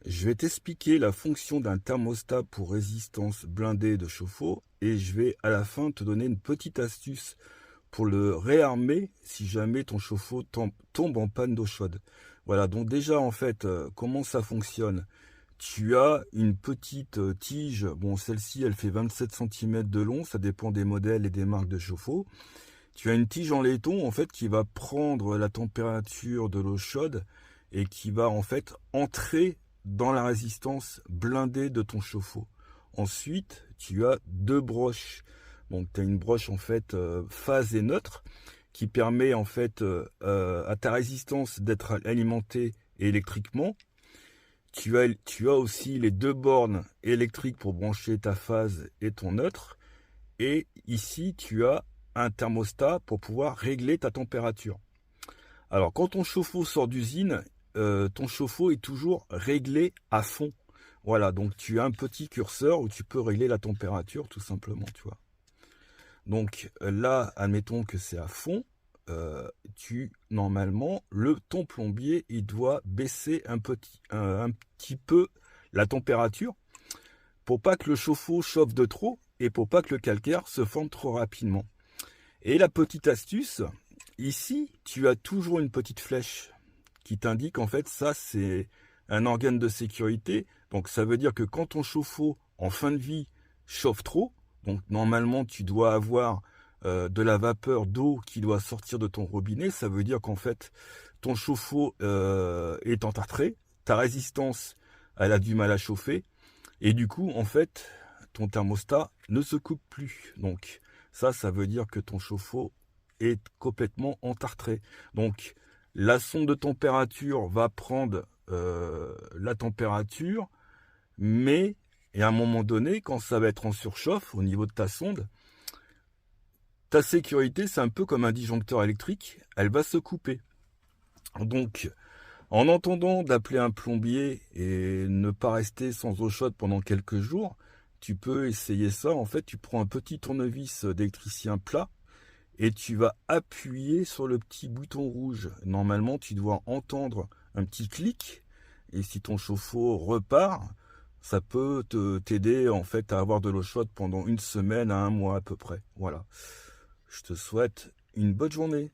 Je vais t'expliquer la fonction d'un thermostat pour résistance blindée de chauffe-eau et je vais à la fin te donner une petite astuce pour le réarmer si jamais ton chauffe-eau tombe en panne d'eau chaude. Voilà, donc déjà en fait, comment ça fonctionne? Tu as une petite tige, bon celle-ci elle fait 27 cm de long, ça dépend des modèles et des marques de chauffe-eau. Tu as une tige en laiton en fait qui va prendre la température de l'eau chaude et qui va en fait entrer dans la résistance blindée de ton chauffe-eau. Ensuite, tu as deux broches. Donc tu as une broche en fait phase et neutre qui permet en fait à ta résistance d'être alimentée électriquement. Tu as aussi les deux bornes électriques pour brancher ta phase et ton neutre. Et ici, tu as un thermostat pour pouvoir régler ta température. Alors, quand ton chauffe-eau sort d'usine, ton chauffe-eau est toujours réglé à fond. Voilà, donc tu as un petit curseur où tu peux régler la température tout simplement, tu vois. Donc là, admettons que c'est à fond. Normalement, ton plombier, il doit baisser un petit peu la température pour pas que le chauffe-eau chauffe de trop et pour pas que le calcaire se forme trop rapidement. Et la petite astuce, ici, tu as toujours une petite flèche qui t'indique en fait ça c'est un organe de sécurité. Donc ça veut dire que quand ton chauffe-eau en fin de vie chauffe trop, donc normalement tu dois avoir de la vapeur d'eau qui doit sortir de ton robinet, ça veut dire qu'en fait ton chauffe-eau est entartré, ta résistance elle a du mal à chauffer et du coup en fait ton thermostat ne se coupe plus. Donc ça veut dire que ton chauffe-eau est complètement entartré. Donc la sonde de température va prendre la température, mais et à un moment donné, quand ça va être en surchauffe au niveau de ta sonde, ta sécurité, c'est un peu comme un disjoncteur électrique, elle va se couper. Donc, en attendant d'appeler un plombier et ne pas rester sans eau chaude pendant quelques jours, tu peux essayer ça. En fait, tu prends un petit tournevis d'électricien plat et tu vas appuyer sur le petit bouton rouge. Normalement, tu dois entendre un petit clic et si ton chauffe-eau repart, ça peut t'aider en fait à avoir de l'eau chaude pendant une semaine à un mois à peu près. Voilà. Je te souhaite une bonne journée.